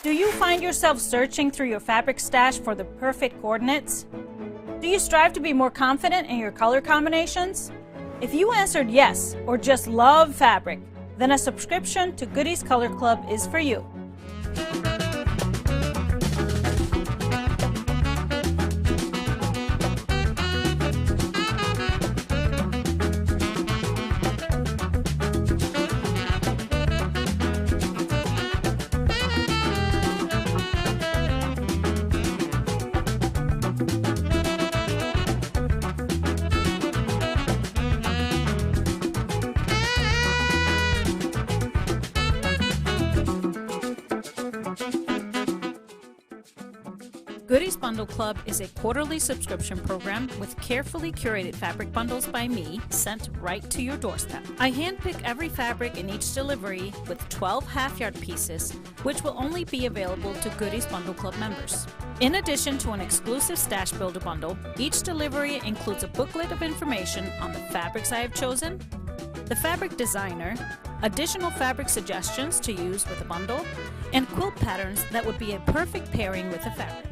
Do you find yourself searching through your fabric stash for the perfect coordinates? Do you strive to be more confident in your color combinations? If you answered yes or just love fabric, then a subscription to Goodies Color Club is for you. Goodies Bundle Club is a quarterly subscription program with carefully curated fabric bundles by me sent right to your doorstep. I handpick every fabric in each delivery with 12 half-yard pieces, which will only be available to Goodies Bundle Club members. In addition to an exclusive Stash Builder bundle, each delivery includes a booklet of information on the fabrics I have chosen, the fabric designer, additional fabric suggestions to use with a bundle, and quilt patterns that would be a perfect pairing with the fabric.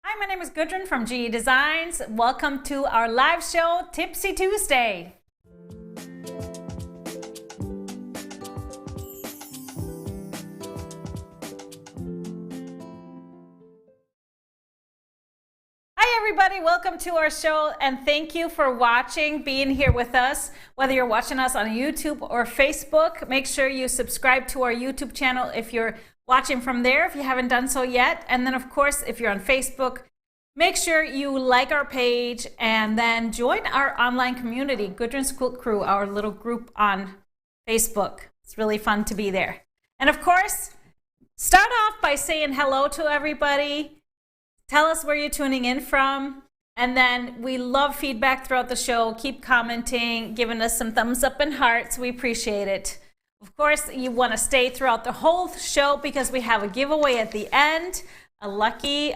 Hi, my name is Gudrun from GE Designs. Welcome to our live show, Tipsy Tuesday. Hi everybody, welcome to our show and thank you for watching, being here with us. Whether you're watching us on YouTube or Facebook, make sure you subscribe to our YouTube channel if you're watching from there, if you haven't done so yet. And then of course, if you're on Facebook, make sure you like our page and then join our online community, Gudrun's Quilt Crew, our little group on Facebook. It's really fun to be there. And of course, start off by saying hello to everybody. Tell us where you're tuning in from. And then we love feedback throughout the show. Keep commenting, giving us some thumbs up and hearts. We appreciate it. Of course, you want to stay throughout the whole show because we have a giveaway at the end. A lucky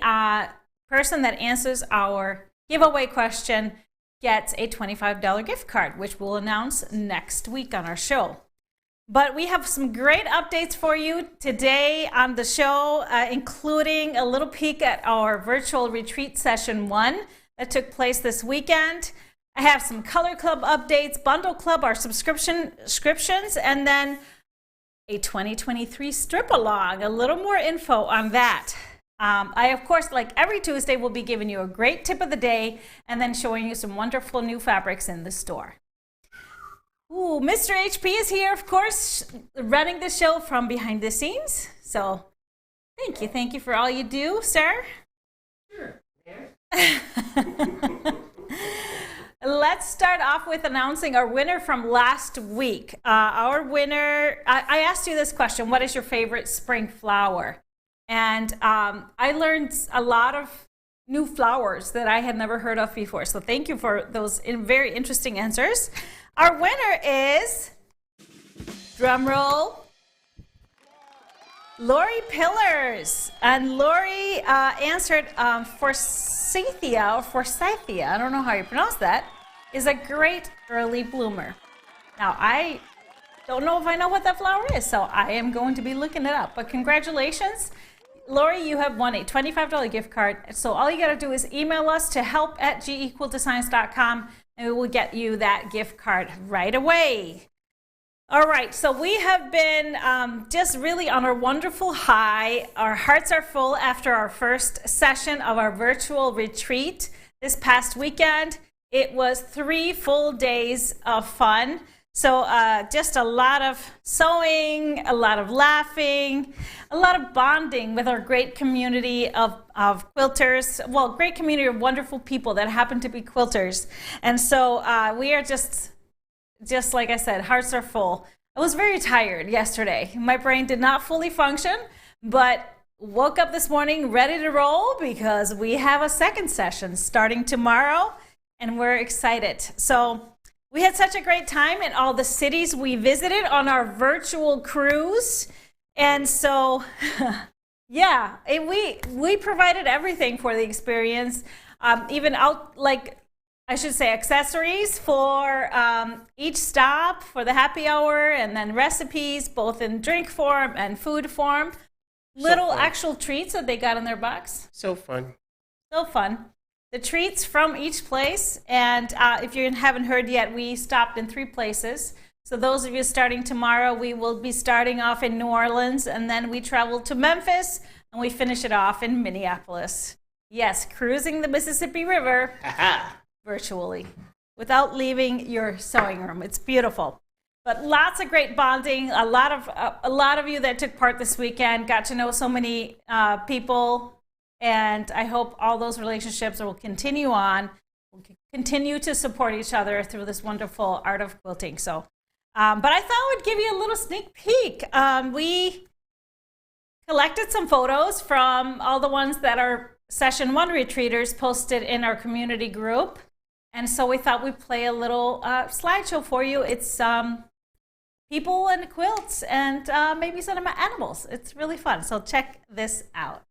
person that answers our giveaway question gets a $25 gift card, which we'll announce next week on our show. But we have some great updates for you today on the show, including a little peek at our virtual retreat session 1 that took place this weekend. I have some Color Club updates, Bundle Club, our subscriptions, and then a 2023 strip along, a little more info on that. I, of course, like every Tuesday, will be giving you a great tip of the day and then showing you some wonderful new fabrics in the store. Ooh, Mr. HP is here, of course, running the show from behind the scenes. So thank you for all you do, sir. Sure. Let's start off with announcing our winner from last week. Our winner, I asked you this question: what is your favorite spring flower? And I learned a lot of new flowers that I had never heard of before. So thank you for those very interesting answers. Our winner is, drum roll, Lori Pillars. And Lori answered forsythia, I don't know how you pronounce that, is a great early bloomer. Now, I don't know if I know what that flower is, so I am going to be looking it up. But congratulations, Lori, you have won a $25 gift card. So all you got to do is email us to help@gequaltoscience.com, and we will get you that gift card right away. All right, so we have been just really on a wonderful high. Our hearts are full after our first session of our virtual retreat this past weekend. It was 3 full days of fun. So just a lot of sewing, a lot of laughing, a lot of bonding with our great community of quilters. Well, great community of wonderful people that happen to be quilters. And so we are just like I said, hearts are full. I was very tired yesterday. My brain did not fully function, but woke up this morning ready to roll because we have a second session starting tomorrow, and we're excited. So we had such a great time in all the cities we visited on our virtual cruise. And so, yeah, we provided everything for the experience, even out, like, I should say, accessories for each stop for the happy hour, and then recipes both in drink form and food form. Little actual treats that they got in their box. So fun. So fun. The treats from each place. And if you haven't heard yet, we stopped in 3 places. So those of you starting tomorrow, we will be starting off in New Orleans, and then we travel to Memphis, and we finish it off in Minneapolis. Yes, cruising the Mississippi River. Virtually, without leaving your sewing room. It's beautiful. But lots of great bonding. A lot of you that took part this weekend got to know so many people, and I hope all those relationships will continue on. We'll continue to support each other through this wonderful art of quilting. So, but I thought I would give you a little sneak peek. We collected some photos from all the ones that our Session 1 retreaters posted in our community group. And so we thought we'd play a little slideshow for you. It's people and quilts and maybe some animals. It's really fun. So check this out.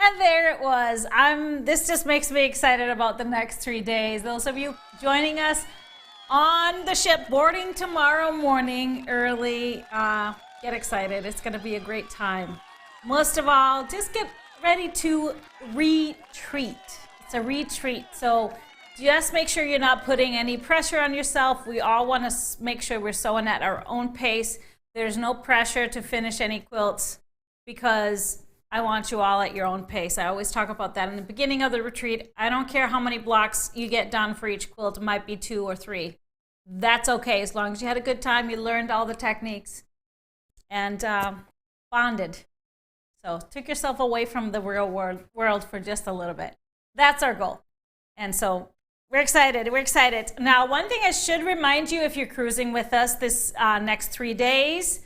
And there it was. This just makes me excited about the next 3 days. Those of you joining us on the ship, boarding tomorrow morning early, get excited. It's going to be a great time. Most of all, just get ready to retreat. It's a retreat. So just make sure you're not putting any pressure on yourself. We all want to make sure we're sewing at our own pace. There's no pressure to finish any quilts because I want you all at your own pace. I always talk about that in the beginning of the retreat. I don't care how many blocks you get done for each quilt. It might be 2 or 3. That's okay, as long as you had a good time, you learned all the techniques, and bonded. So took yourself away from the real world for just a little bit. That's our goal. And so we're excited. We're excited. Now, one thing I should remind you if you're cruising with us this next 3 days,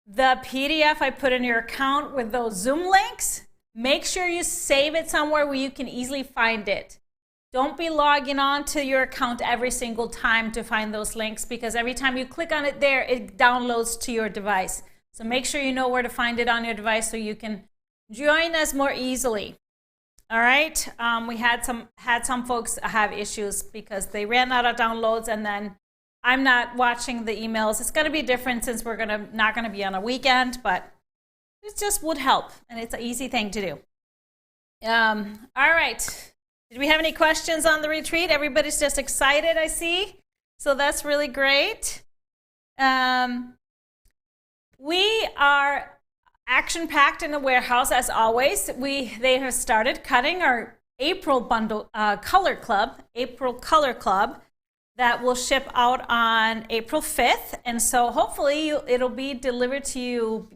the PDF I put in your account with those Zoom links, make sure you save it somewhere where you can easily find it. Don't be logging on to your account every single time to find those links, because every time you click on it there, it downloads to your device. So make sure you know where to find it on your device so you can join us more easily. All right. We had some folks have issues because they ran out of downloads, and then I'm not watching the emails. It's going to be different since we're not going to be on a weekend, but it just would help, and it's an easy thing to do. All right. Did we have any questions on the retreat? Everybody's just excited, I see. So that's really great. We are action-packed in the warehouse as always. They have started cutting our April color club that will ship out on April 5th. And so hopefully it'll be delivered to you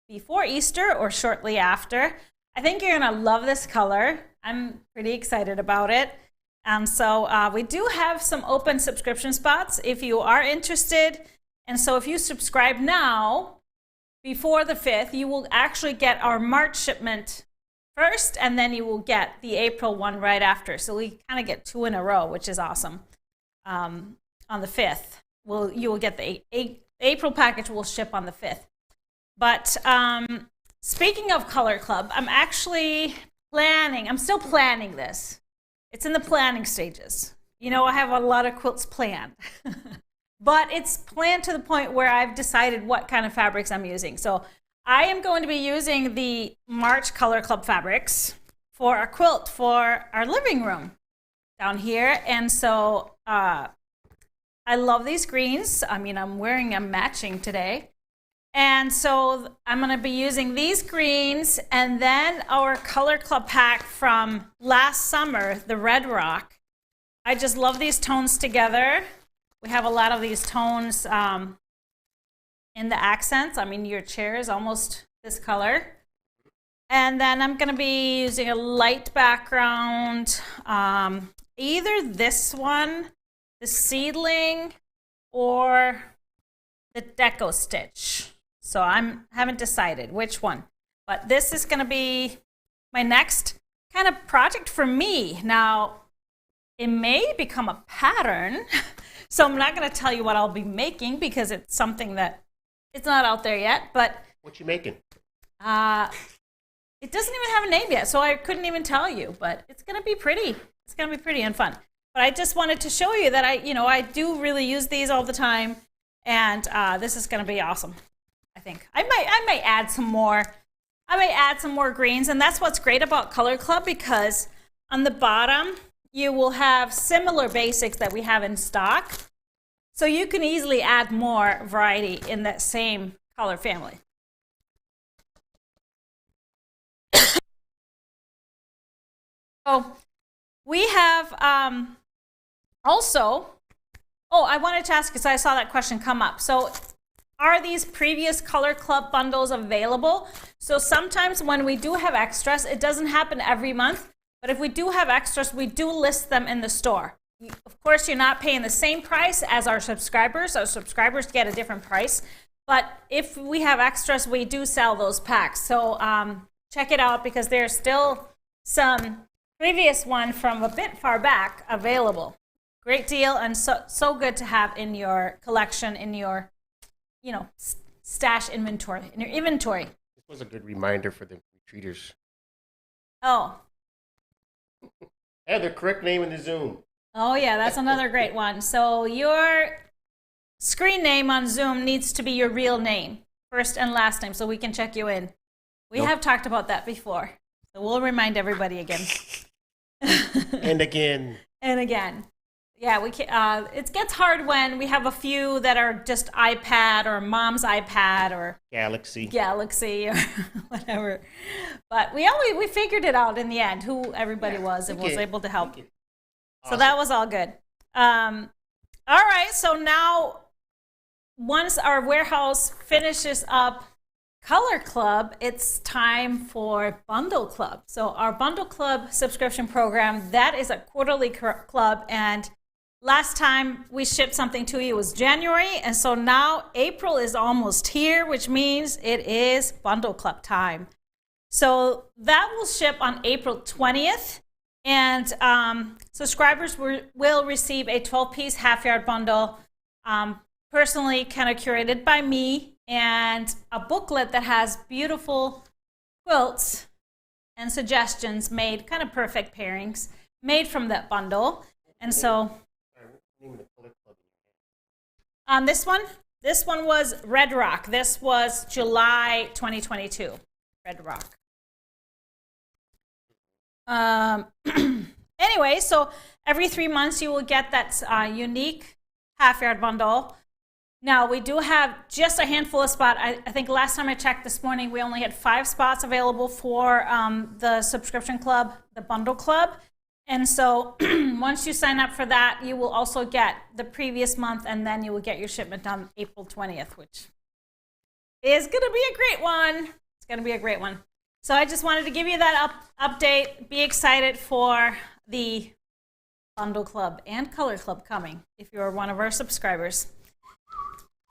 before Easter or shortly after. I think you're gonna love this color. I'm pretty excited about it. So we do have some open subscription spots if you are interested. And so if you subscribe now, before the 5th, you will actually get our March shipment first, and then you will get the April one right after. So we kind of get 2 in a row, which is awesome. On the 5th, you will get the April package will ship on the 5th. But speaking of Color Club, I'm still planning this. It's in the planning stages. You know, I have a lot of quilts planned. But it's planned to the point where I've decided what kind of fabrics I'm using. So I am going to be using the March Color Club fabrics for a quilt for our living room down here. And so I love these greens. I mean, I'm wearing a matching today. And so I'm going to be using these greens, and then our Color Club pack from last summer, the Red Rock. I just love these tones together. We have a lot of these tones in the accents. I mean, your chair is almost this color. And then I'm going to be using a light background, either this one, the Seedling, or the Deco Stitch. So I haven't decided which one. But this is going to be my next kind of project for me. Now, it may become a pattern. So I'm not going to tell you what I'll be making because it's something that it's not out there yet. But what you making? It doesn't even have a name yet, so I couldn't even tell you. But it's going to be pretty. It's going to be pretty and fun. But I just wanted to show you that I do really use these all the time, and this is going to be awesome. I think I might add some more. I may add some more greens, and that's what's great about Color Club, because on the bottom you will have similar basics that we have in stock. So you can easily add more variety in that same color family. So we have also, I wanted to ask, because I saw that question come up. So are these previous Color Club bundles available? So sometimes when we do have extras, it doesn't happen every month, but if we do have extras, we do list them in the store. Of course, you're not paying the same price as our subscribers. Our subscribers get a different price. But if we have extras, we do sell those packs. So check it out, because there's still some previous one from a bit far back available. Great deal, and so good to have in your collection, in your stash inventory, in your inventory. This was a good reminder for the retreaters. Oh, I have the correct name in the Zoom. oh yeah, that's another great one. So your screen name on Zoom needs to be your real name, first and last name, so we can check you in. We Nope. have talked about that before, so we'll remind everybody again. And again. And again. Yeah, we can, it gets hard when we have a few that are just iPad or mom's iPad or Galaxy or whatever. But we figured it out in the end who everybody was and was able to help. Awesome. So that was all good. All right, so now once our warehouse finishes up Color Club, it's time for Bundle Club. So our Bundle Club subscription program, that is a quarterly club, and last time we shipped something to you was January, and so now April is almost here, which means it is Bundle Club time. So that will ship on April 20th, and subscribers will receive a 12-piece half-yard bundle, personally kind of curated by me, and a booklet that has beautiful quilts and suggestions made, kind of perfect pairings, made from that bundle. And so on this one was Red Rock. This was July 2022, Red Rock. Anyway, so every 3 months you will get that unique half-yard bundle. Now, we do have just a handful of spots. I think last time I checked this morning, we only had 5 spots available for the subscription club, the Bundle Club. And so once you sign up for that, you will also get the previous month, and then you will get your shipment on April 20th, which is going to be a great one. It's going to be a great one. So I just wanted to give you that update. Be excited for the Bundle Club and Color Club coming if you're one of our subscribers.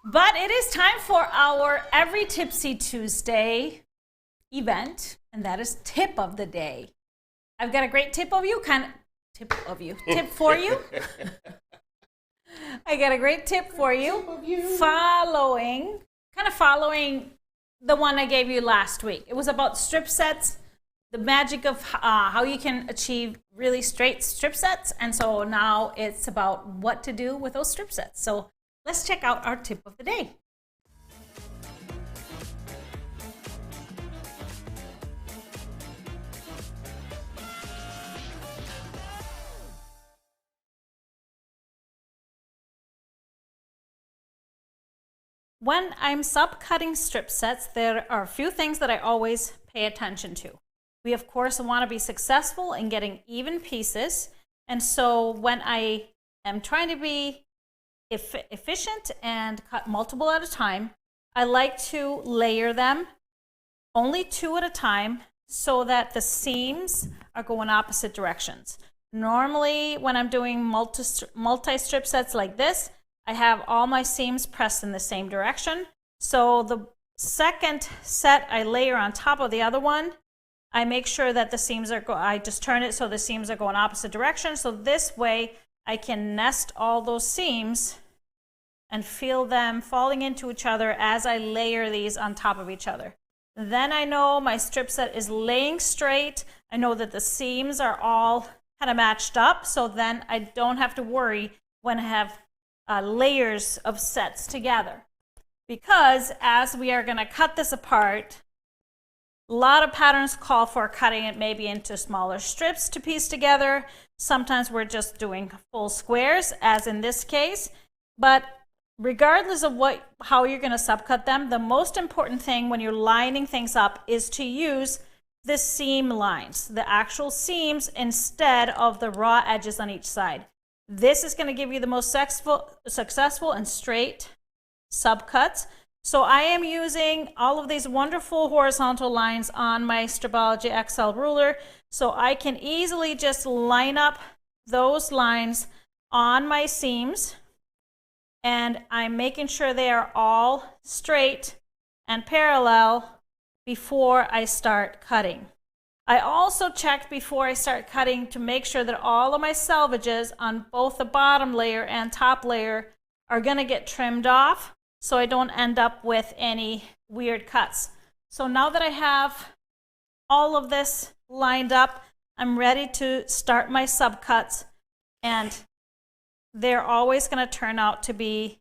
But it is time for our Every Tipsy Tuesday event, and that is Tip of the Day. I've got a great tip for you. Tip for you. I got a great tip for you. Following the one I gave you last week. It was about strip sets, the magic of how you can achieve really straight strip sets. And so now it's about what to do with those strip sets. So let's check out our tip of the day. When I'm sub-cutting strip sets, there are a few things that I always pay attention to. We, of course, want to be successful in getting even pieces. And so when I am trying to be efficient and cut multiple at a time, I like to layer them only 2 at a time so that the seams are going opposite directions. Normally, when I'm doing multi-strip sets like this, I have all my seams pressed in the same direction. So the second set I layer on top of the other one, I make sure that the seams are, I just turn it so the seams are going opposite direction. So this way I can nest all those seams and feel them falling into each other as I layer these on top of each other. Then I know my strip set is laying straight. I know that the seams are all kind of matched up. So then I don't have to worry when I have layers of sets together, because as we are going to cut this apart, a lot of patterns call for cutting it maybe into smaller strips to piece together. Sometimes we're just doing full squares, as in this case. But regardless of how you're going to subcut them, the most important thing when you're lining things up is to use the seam lines, the actual seams, instead of the raw edges on each side. This is going to give you the most successful and straight subcuts. So I am using all of these wonderful horizontal lines on my Stripology XL ruler, so I can easily just line up those lines on my seams, and I'm making sure they are all straight and parallel before I start cutting. I also checked before I start cutting to make sure that all of my selvages on both the bottom layer and top layer are going to get trimmed off, so I don't end up with any weird cuts. So now that I have all of this lined up. I'm ready to start my subcuts, and they're always going to turn out to be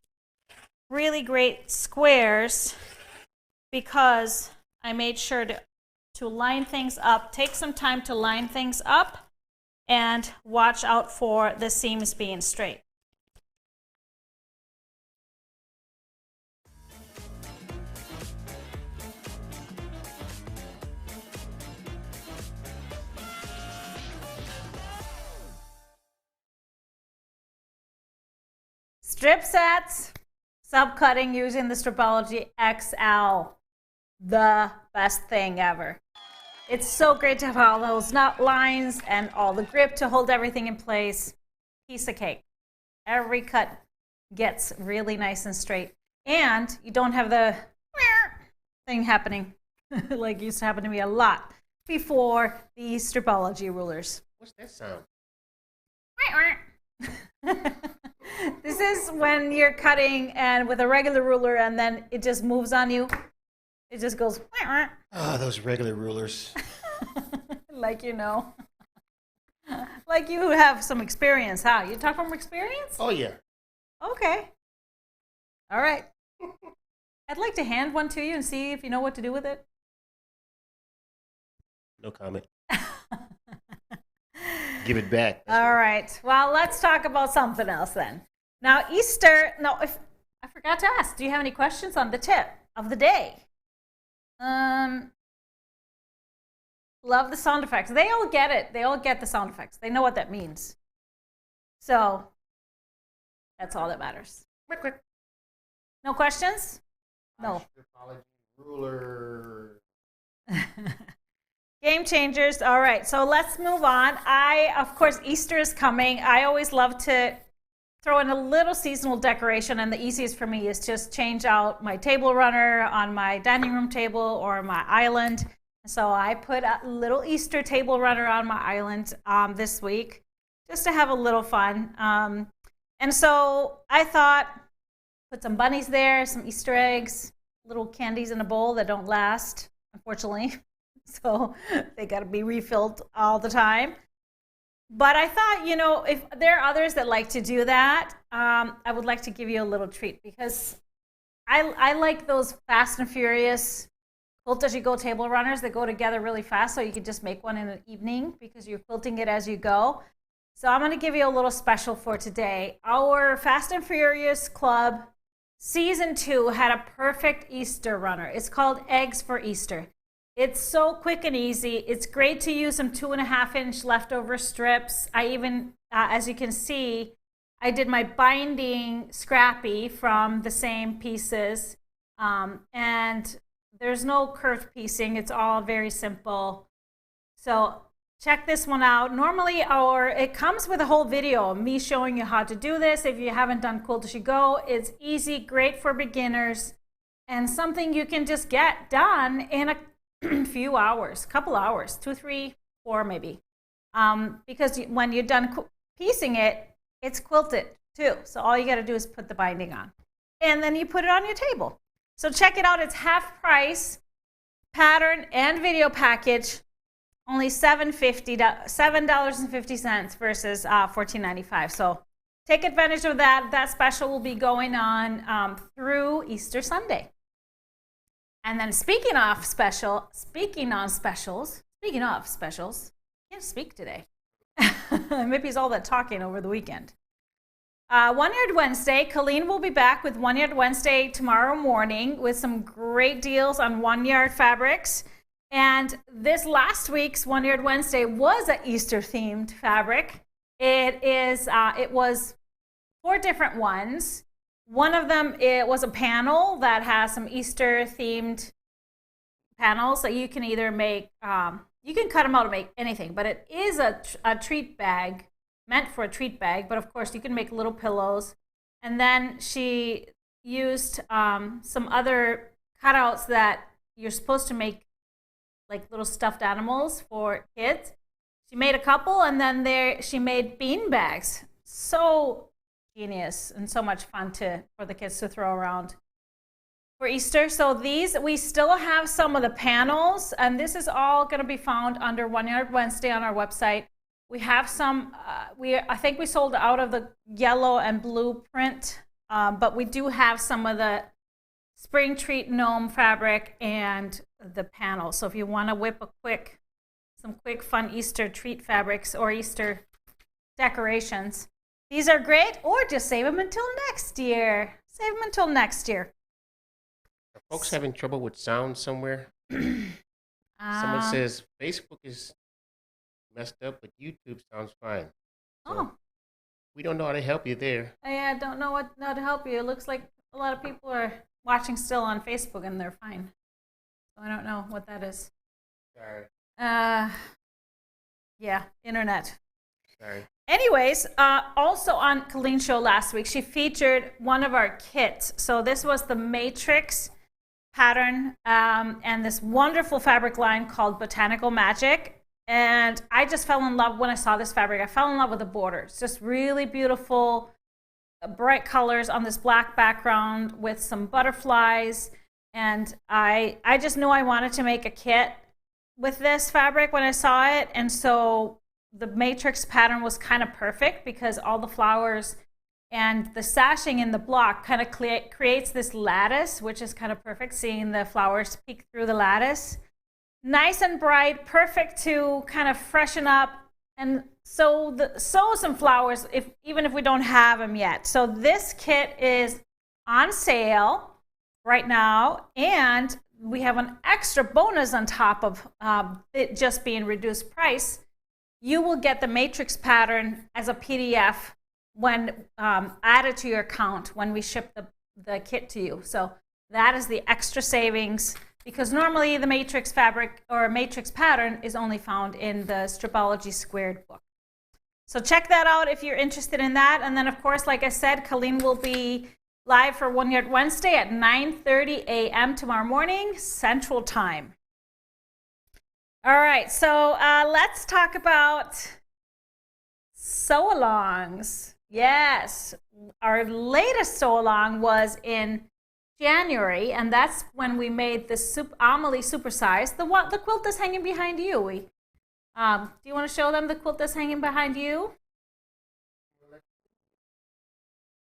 really great squares because I made sure to line things up, take some time to line things up, and watch out for the seams being straight. Strip sets, subcutting using the Stripology XL. The best thing ever. It's so great to have all those knot lines and all the grip to hold everything in place. Piece of cake. Every cut gets really nice and straight. And you don't have the thing happening like used to happen to me a lot before the Stripology rulers. What's that sound? This is when you're cutting and with a regular ruler and then it just moves on you. It just goes. Oh, those regular rulers. Like you know. Like you have some experience, huh? You talk from experience? Oh, yeah. Okay. All right. I'd like to hand one to you and see if you know what to do with it. No comment. Give it back. All right. Well, let's talk about something else then. Now, Easter. No, if I forgot to ask, do you have any questions on the tip of the day? Love the sound effects. They all get it. They all get the sound effects. They know what that means. So that's all that matters. Quick. No questions? No. Ruler. Game changers. All right, so let's move on. Of course, Easter is coming. I always love to throw in a little seasonal decoration, and the easiest for me is just change out my table runner on my dining room table or my island. So I put a little Easter table runner on my island this week just to have a little fun. And so I thought, put some bunnies there, some Easter eggs, little candies in a bowl that don't last, unfortunately. So they got to be refilled all the time. But I thought, you know, if there are others that like to do that, I would like to give you a little treat because I like those fast and furious quilt as you go table runners that go together really fast, so you can just make one in an evening because you're quilting it as you go. So I'm going to give you a little special for today. Our Fast and Furious Club Season 2 had a perfect Easter runner. It's called Eggs for Easter. It's so quick and easy. It's great to use some 2.5-inch leftover strips. I even, as you can see, I did my binding scrappy from the same pieces. And there's no curved piecing. It's all very simple. So check this one out. Normally, it comes with a whole video of me showing you how to do this. If you haven't done Quilt as you go, it's easy, great for beginners, and something you can just get done in a few hours, couple hours, 2, 3, 4 maybe. Because when you're done piecing it, it's quilted too. So all you got to do is put the binding on. And then you put it on your table. So check it out. It's half price, pattern and video package, only $7.50 versus $14.95. So take advantage of that. That special will be going on through Easter Sunday. And then speaking of specials, can't speak today. Maybe it's all that talking over the weekend. One Yard Wednesday, Colleen will be back with One Yard Wednesday tomorrow morning with some great deals on 1 yard fabrics. And this last week's One Yard Wednesday was an Easter themed fabric. It was 4 different ones. One of them, it was a panel that has some Easter themed panels that you can either make, you can cut them out to make anything, but it is a treat bag, meant for a treat bag, but of course you can make little pillows. And then she used some other cutouts that you're supposed to make like little stuffed animals for kids. She made a couple, and then she made bean bags. So genius and so much fun for the kids to throw around. for Easter. So these, we still have some of the panels, and this is all going to be found under One Yard Wednesday on our website. We have some, I think we sold out of the yellow and blue print, but we do have some of the spring treat gnome fabric and the panels. So if you want to whip some quick fun Easter treat fabrics or Easter decorations, these are great, or just save them until next year. Save them until next year. Are folks having trouble with sound somewhere? Someone says Facebook is messed up, but YouTube sounds fine. So we don't know how to help you there. I don't know how to help you. It looks like a lot of people are watching still on Facebook and they're fine. So I don't know what that is. Sorry. Yeah, internet. Sorry. Anyways, also on Colleen's show last week, she featured one of our kits. So this was the Matrix pattern and this wonderful fabric line called Botanical Magic. And I just fell in love when I saw this fabric. I fell in love with the borders. Just really beautiful, bright colors on this black background with some butterflies. And I just knew I wanted to make a kit with this fabric when I saw it. And so the Matrix pattern was kind of perfect because all the flowers and the sashing in the block kind of creates this lattice, which is kind of perfect, seeing the flowers peek through the lattice. Nice and bright, perfect to kind of freshen up and sew some flowers even if we don't have them yet. So this kit is on sale right now, and we have an extra bonus on top of it just being reduced price. You will get the Matrix pattern as a PDF when added to your account when we ship the kit to you. So that is the extra savings, because normally the Matrix fabric or Matrix pattern is only found in the Stripology Squared book. So check that out if you're interested in that. And then, of course, like I said, Colleen will be live for One Yard Wednesday at 9:30 a.m. tomorrow morning, Central Time. All right, so let's talk about sew-alongs. Yes, our latest sew-along was in January, and that's when we made the Amelie supersize. The quilt that's hanging behind you. Do you want to show them the quilt that's hanging behind you?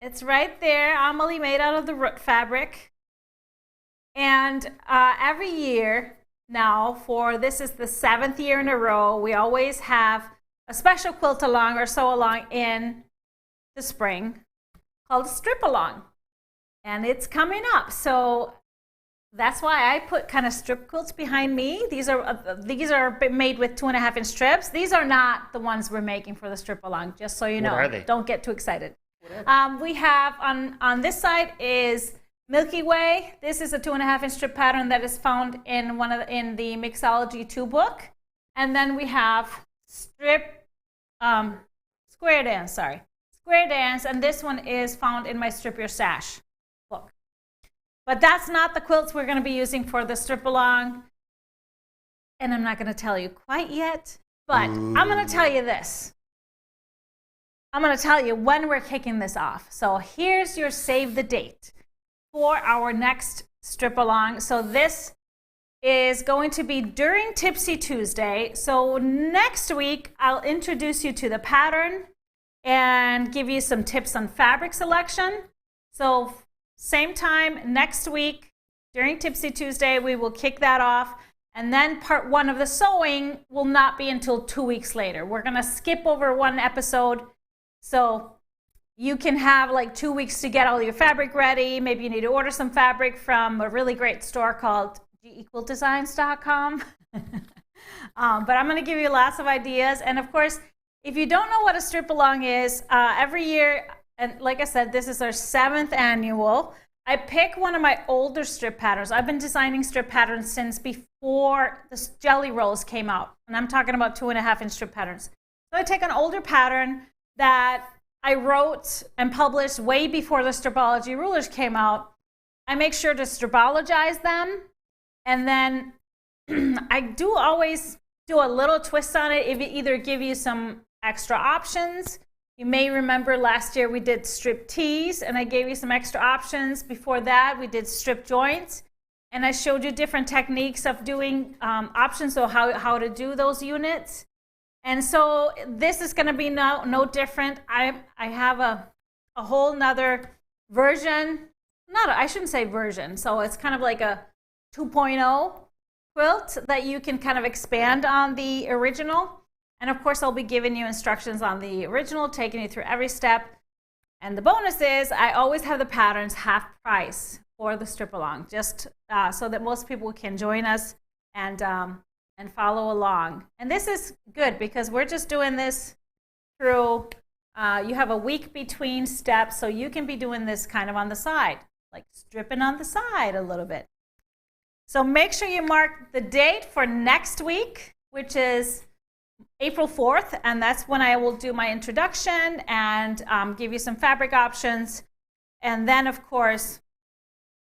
It's right there, Amelie, made out of the root fabric. And every year now, this is the 7th year in a row, we always have a special quilt along or sew along in the spring called a strip along. And it's coming up. So that's why I put kind of strip quilts behind me. These are made with 2.5-inch strips. These are not the ones we're making for the strip along, just so you know. What are they? Don't get too excited. We have on this side is Milky Way. This is a 2.5-inch strip pattern that is found in in the Mixology 2 book. And then we have Square Dance, and this one is found in my Strip Your Sash book. But that's not the quilts we're going to be using for the strip along. And I'm not going to tell you quite yet, but I'm going to tell you this. I'm going to tell you when we're kicking this off. So here's your save the date for our next strip along. So this is going to be during Tipsy Tuesday. So next week, I'll introduce you to the pattern and give you some tips on fabric selection. So same time next week during Tipsy Tuesday, we will kick that off. And then part 1 of the sewing will not be until 2 weeks later. We're going to skip over one episode. So you can have like 2 weeks to get all your fabric ready. Maybe you need to order some fabric from a really great store called gequiltdesigns.com. But I'm going to give you lots of ideas. And of course, if you don't know what a strip along is, every year, and like I said, this is our 7th annual, I pick one of my older strip patterns. I've been designing strip patterns since before the jelly rolls came out. And I'm talking about 2.5-inch strip patterns. So I take an older pattern that I wrote and published way before the Stripology rulers came out. I make sure to stripologize them. And then I do always do a little twist on it. If it either give you some extra options You may remember last year we did strip tees, and I gave you some extra options. Before that, we did strip joints, and I showed you different techniques of doing options, so how to do those units. And so this is going to be no different. I have a whole nother version. I shouldn't say version. So it's kind of like a 2.0 quilt that you can kind of expand on the original. And of course, I'll be giving you instructions on the original, taking you through every step. And the bonus is I always have the patterns half price for the strip along, just so that most people can join us and follow along. And this is good because we're just doing this through, you have a week between steps, so you can be doing this kind of on the side, like stripping on the side a little bit. So make sure you mark the date for next week, which is April 4th, and that's when I will do my introduction and give you some fabric options. And then, of course,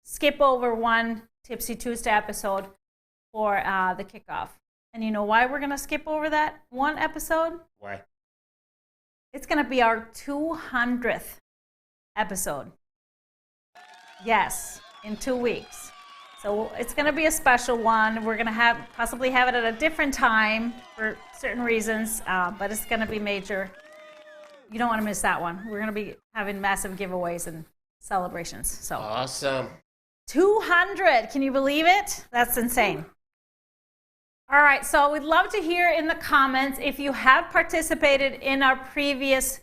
skip over one Tipsy Tuesday episode for the kickoff. And you know why we're going to skip over that one episode? Why? It's going to be our 200th episode. Yes, in 2 weeks. So it's going to be a special one. We're going to possibly have it at a different time for certain reasons, but it's going to be major. You don't want to miss that one. We're going to be having massive giveaways and celebrations. So awesome. 200. Can you believe it? That's insane. All right, so we'd love to hear in the comments if you have participated in our previous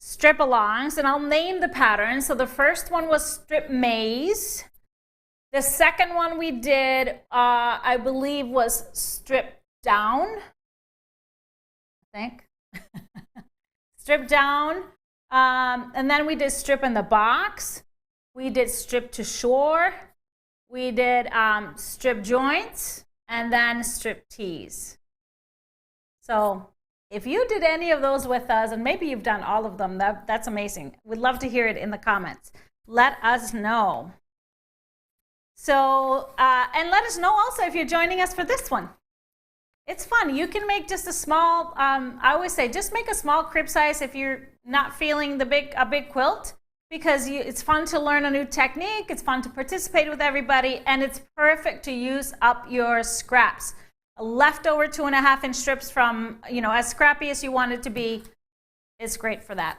strip alongs, and I'll name the patterns. So the first one was strip maze. The second one we did, I believe, was strip down, I think. Strip down. And then we did strip in the box. We did strip to shore. We did strip joints, and then strip tees. So if you did any of those with us, and maybe you've done all of them, that's amazing. We'd love to hear it in the comments. Let us know. So, and let us know also if you're joining us for this one. It's fun. You can make just a small, I always say, just make a small crib size if you're not feeling a big quilt, because it's fun to learn a new technique, it's fun to participate with everybody, and it's perfect to use up your scraps. Leftover 2.5-inch strips from, as scrappy as you want it to be, it's great for that.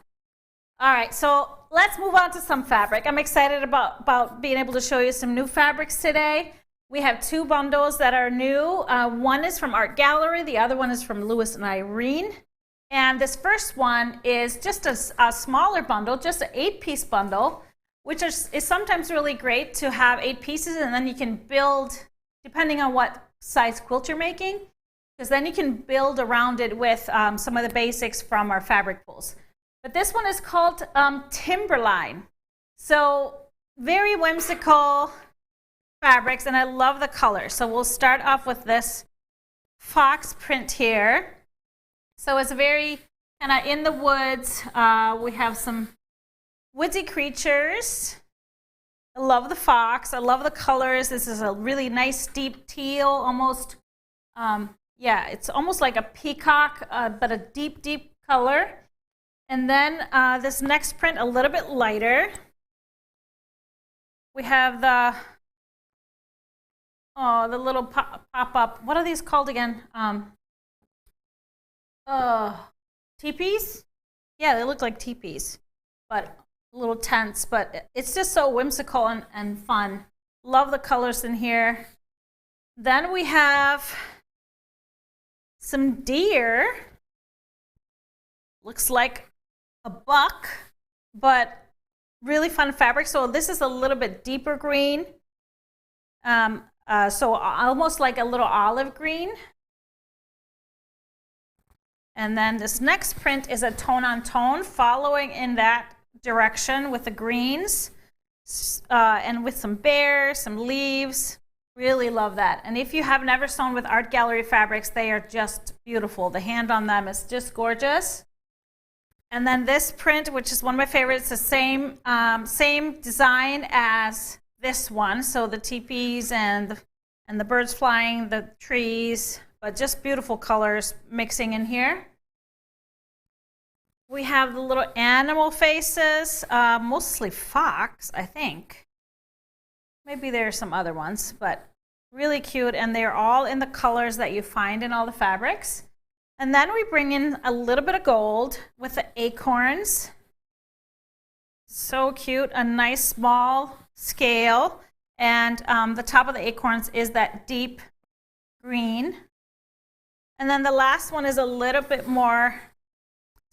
All right, so let's move on to some fabric. I'm excited about being able to show you some new fabrics today. We have 2 bundles that are new. One is from Art Gallery. The other one is from Lewis and Irene. And this first one is just a smaller bundle, just an 8-piece bundle, which is sometimes really great to have 8 pieces, and then you can build, depending on what size quilt you're making, because then you can build around it with some of the basics from our fabric pools. But this one is called Timberline. So very whimsical fabrics, and I love the color. So we'll start off with this fox print here. So it's very kind of in the woods. We have some woodsy creatures. I love the fox. I love the colors. This is a really nice deep teal, almost, yeah, it's almost like a peacock, but a deep, deep color. And then this next print, a little bit lighter. We have the little pop-up. What are these called again? Teepees? Yeah, they look like teepees, but a little tense. But it's just so whimsical and fun. Love the colors in here. Then we have some deer. Looks like a buck, but really fun fabric. So this is a little bit deeper green, so almost like a little olive green. And then this next print is a tone on tone, following in that direction with the greens, and with some bears, some leaves. Really love that. And if you have never sewn with Art Gallery fabrics, they are just beautiful. The hand on them is just gorgeous. And then this print, which is one of my favorites, the same design as this one. So the teepees and the birds flying, the trees, but just beautiful colors mixing in here. We have the little animal faces, mostly fox, I think. Maybe there are some other ones, but really cute. And they're all in the colors that you find in all the fabrics. And then we bring in a little bit of gold with the acorns. So cute, a nice small scale. And the top of the acorns is that deep green. And then the last one is a little bit more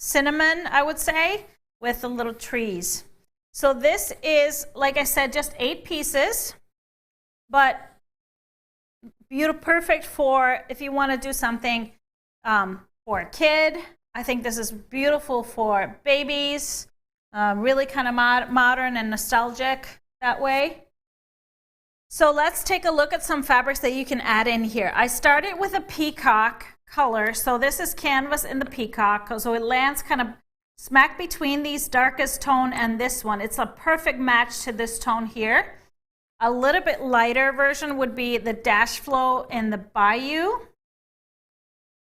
cinnamon, I would say, with the little trees. So this is, like I said, just 8 pieces, but beautiful, perfect for if you want to do something for a kid. I think this is beautiful for babies, really kind of modern and nostalgic that way. So let's take a look at some fabrics that you can add in here. I started with a peacock color. So this is canvas in the peacock. So it lands kind of smack between these darkest tone and this one. It's a perfect match to this tone here. A little bit lighter version would be the Dash Flow in the Bayou.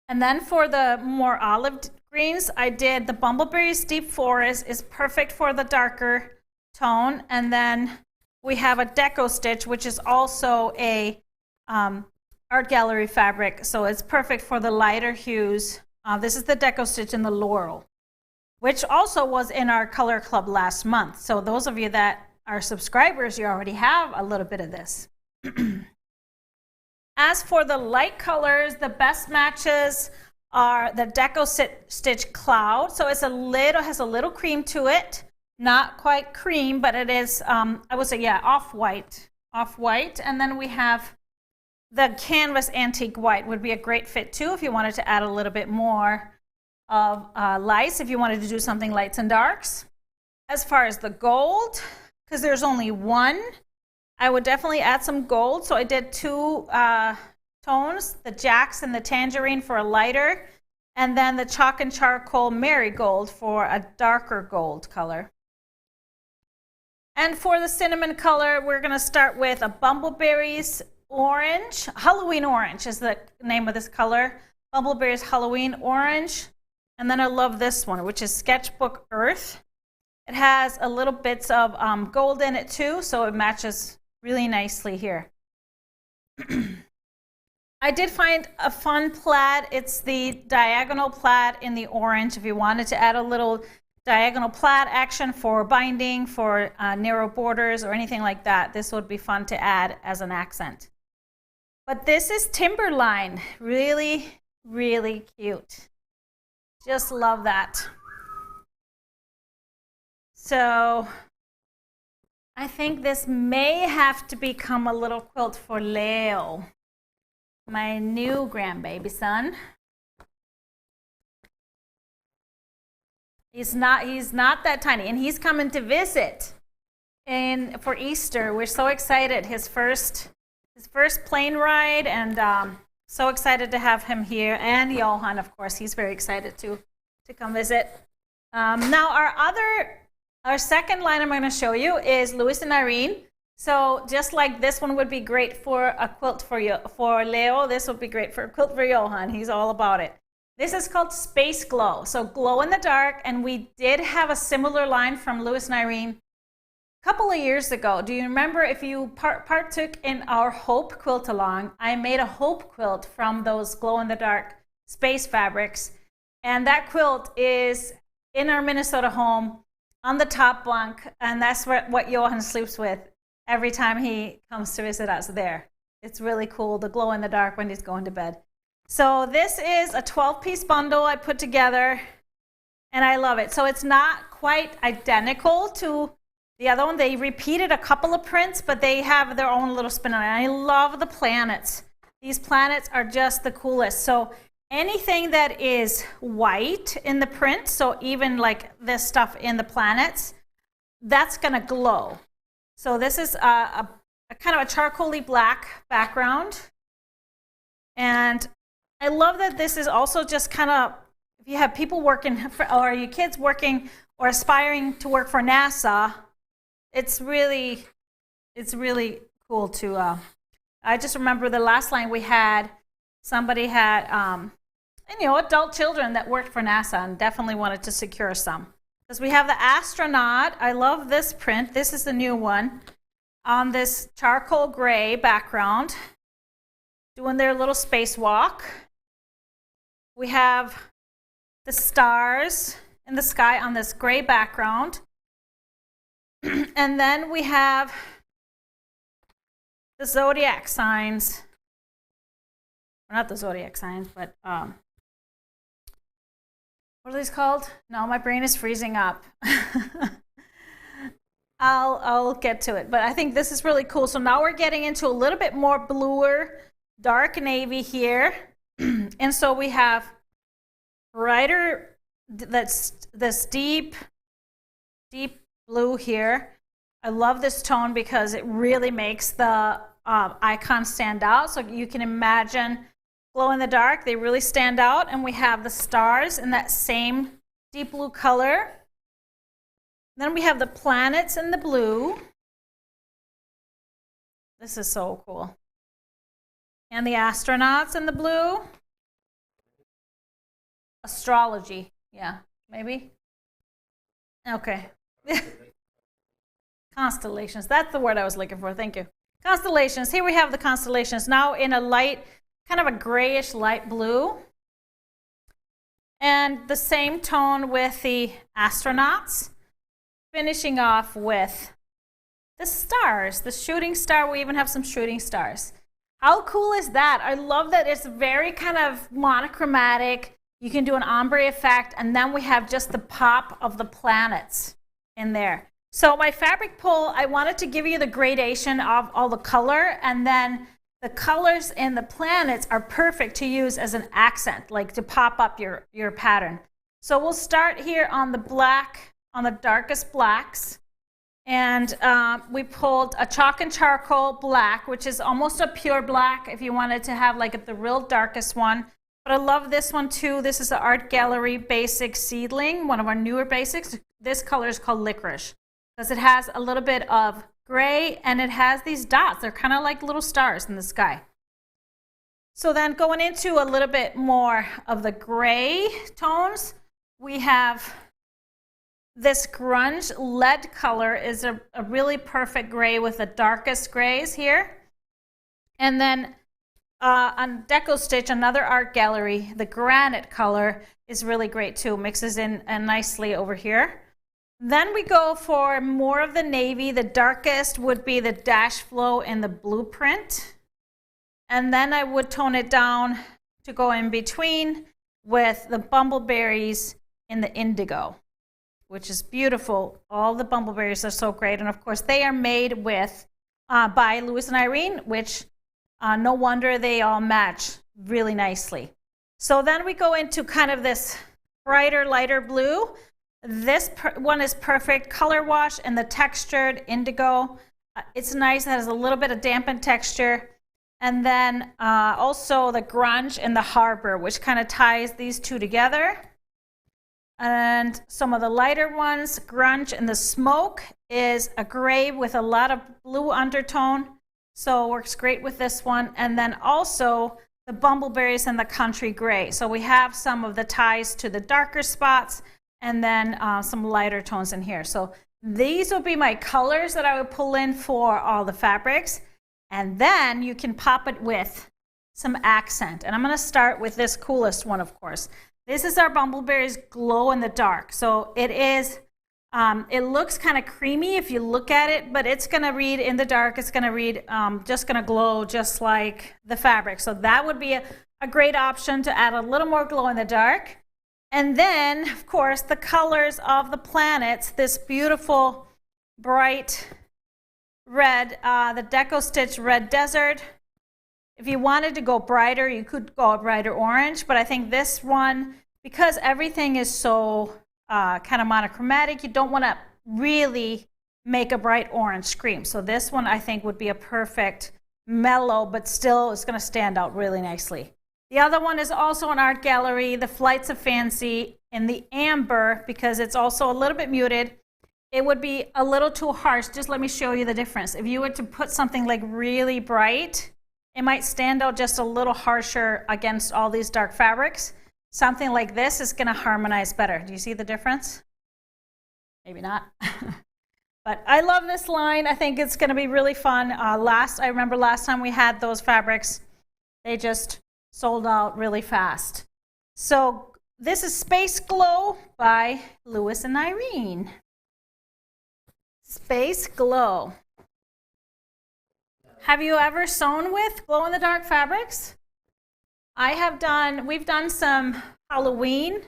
And then for the more olive greens, I did the Bumbleberries Deep Forest is perfect for the darker tone. And then we have a deco stitch, which is also a art gallery fabric, so it's perfect for the lighter hues. This is the deco stitch in the Laurel, which also was in our color club last month. So those of you that are subscribers, you already have a little bit of this. As for the light colors, the best matches are the deco stitch Cloud. So it's has a little cream to it. Not quite cream, but it is, I would say, yeah, off-white. And then we have the canvas antique white would be a great fit too if you wanted to add a little bit more of lights, if you wanted to do something lights and darks. As far as the gold, because there's only one, I would definitely add some gold. So I did 2 tones, the Jacks and the Tangerine for a lighter, and then the Chalk and Charcoal Marigold for a darker gold color. And for the cinnamon color, we're going to start with a Bumbleberries Orange. Halloween Orange is the name of this color. Bumbleberries Halloween Orange. And then I love this one, which is Sketchbook Earth. It has a little bits of gold in it too, so it matches really nicely here. I did find a fun plaid. It's the diagonal plaid in the orange. If you wanted to add a little diagonal plaid action for binding, for narrow borders or anything like that, this would be fun to add as an accent. But this is Timberline. Really, really cute. Just love that. So I think this may have to become a little quilt for Leo, my new grandbaby son. He's not that tiny, and he's coming to visit for Easter. We're so excited. His first plane ride, and so excited to have him here. And Johan, of course, he's very excited to come visit. Now our second line I'm going to show you is Louis and Irene. So just like this one would be great for a quilt for Leo, this would be great for a quilt for Johan. He's all about it. This is called Space Glow, so glow in the dark, and we did have a similar line from Louis and Irene a couple of years ago. Do you remember, if you partook in our Hope quilt along, I made a Hope quilt from those glow in the dark space fabrics, and that quilt is in our Minnesota home on the top bunk, and that's what Johan sleeps with every time he comes to visit us there. It's really cool, the glow in the dark when he's going to bed. So this is a 12-piece bundle I put together, and I love it. So it's not quite identical to the other one. They repeated a couple of prints, but they have their own little spin on it. I love the planets. These planets are just the coolest. So anything that is white in the print, so even like this stuff in the planets, that's going to glow. So this is a kind of a charcoaly black background. And I love that this is also just kind of, if you have people working, or your kids working or aspiring to work for NASA, it's really cool to, I just remember the last line we had, somebody had and adult children that worked for NASA and definitely wanted to secure some. Because we have the astronaut. I love this print. This is the new one on this charcoal gray background, doing their little spacewalk. We have the stars in the sky on this gray background. And then we have the zodiac signs. Well, not the zodiac signs, but what are these called? No, my brain is freezing up. I'll get to it, but I think this is really cool. So now we're getting into a little bit more bluer, dark navy here. And so we have brighter, this deep blue here. I love this tone because it really makes the icon stand out. So you can imagine glow in the dark, they really stand out. And we have the stars in that same deep blue color. Then we have the planets in the blue. This is so cool. And the astronauts in the blue. Astrology, yeah, maybe. Okay. Constellations, that's the word I was looking for, thank you. Constellations, here we have the constellations now in a light, kind of a grayish light blue. And the same tone with the astronauts. Finishing off with the stars, the shooting star. We even have some shooting stars. How cool is that? I love that it's very kind of monochromatic. You can do an ombre effect, and then we have just the pop of the planets in there. So my fabric pull, I wanted to give you the gradation of all the color, and then the colors in the planets are perfect to use as an accent, like to pop up your pattern. So we'll start here on the black, on the darkest blacks, and we pulled a chalk and charcoal black, which is almost a pure black if you wanted to have like the real darkest one. But I love this one too. This is the Art Gallery Basic Seedling, one of our newer basics. This color is called Licorice because it has a little bit of gray and it has these dots. They're kind of like little stars in the sky. So then going into a little bit more of the gray tones, we have this grunge lead color is a really perfect gray with the darkest grays here. And then on Deco Stitch, another art gallery, the granite color is really great too, mixes in nicely over here. Then we go for more of the navy. The darkest would be the Dash Flow in the blueprint. And then I would tone it down to go in between with the bumbleberries in the indigo, which is beautiful. All the bumbleberries are so great. And of course, they are made with by Louis and Irene, which no wonder they all match really nicely. So then we go into kind of this brighter, lighter blue. This one is perfect color wash and the textured indigo. It's nice. It has a little bit of dampened texture. And then also the grunge and the harbor, which kind of ties these two together. And some of the lighter ones, grunge and the smoke is a gray with a lot of blue undertone. So it works great with this one. And then also the bumbleberries and the country gray. So we have some of the ties to the darker spots and then some lighter tones in here. So these will be my colors that I would pull in for all the fabrics. And then you can pop it with some accent. And I'm going to start with this coolest one, of course. This is our Bumbleberries Glow in the Dark. So it is, it looks kind of creamy if you look at it, but it's going to read in the dark. It's going to read, just going to glow just like the fabric. So that would be a great option to add a little more glow in the dark. And then, of course, the colors of the planets, this beautiful bright red, the Deco Stitch Red Desert. If you wanted to go brighter, you could go a brighter orange, but I think this one, because everything is so kind of monochromatic, you don't want to really make a bright orange scream. So this one I think would be a perfect mellow, but still it's going to stand out really nicely. The other one is also an art gallery, the Flights of Fancy in the amber, because it's also a little bit muted. It would be a little too harsh. Just let me show you the difference. If you were to put something like really bright, it might stand out just a little harsher against all these dark fabrics. something like this is going to harmonize better. Do you see the difference? Maybe not. But I love this line. I think it's going to be really fun. I remember last time we had those fabrics, they just sold out really fast. So this is Space Glow by Lewis and Irene. Space Glow. Have you ever sewn with glow-in-the-dark fabrics? We've done some Halloween,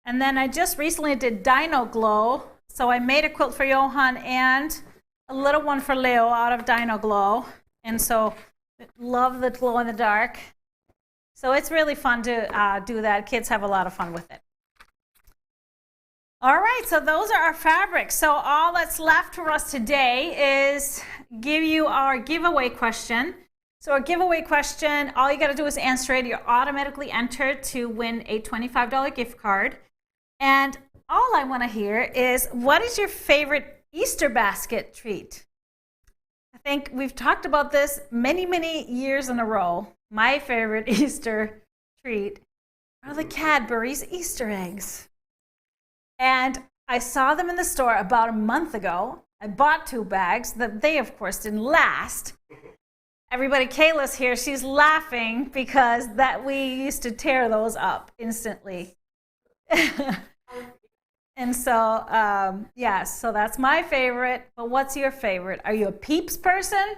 and then I just recently did Dino Glow. So I made a quilt for Johan and a little one for Leo out of Dino Glow. And so love the glow-in-the-dark. So it's really fun to do that. Kids have a lot of fun with it. All right, so those are our fabrics. So all that's left for us today is give you our giveaway question. So our giveaway question, all you got to do is answer it. You're automatically entered to win a $25 gift card. And all I want to hear is, what is your favorite Easter basket treat? I think we've talked about this many, many years in a row. My favorite Easter treat are the Cadbury's Easter eggs. And I saw them in the store about a month ago. I bought 2 bags. They, of course, didn't last. Everybody, Kayla's here. She's laughing because we used to tear those up instantly. And so, yes, so that's my favorite. But what's your favorite? Are you a Peeps person?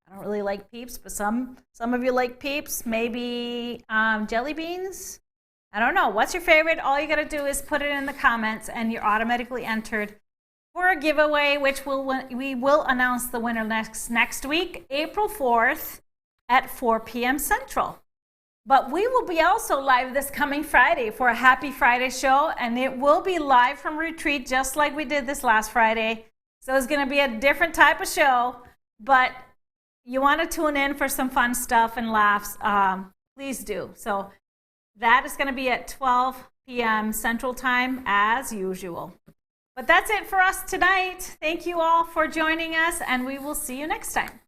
I don't really like Peeps, but some of you like Peeps. Maybe jelly beans? I don't know. What's your favorite? All you got to do is put it in the comments, and you're automatically entered for a giveaway, which we will announce the winner next week, April 4th at 4 p.m. Central. But we will be also live this coming Friday for a Happy Friday show, and it will be live from retreat just like we did this last Friday. So it's going to be a different type of show, but you want to tune in for some fun stuff and laughs, please do. So that is going to be at 12 p.m. Central Time as usual. But that's it for us tonight. Thank you all for joining us, and we will see you next time.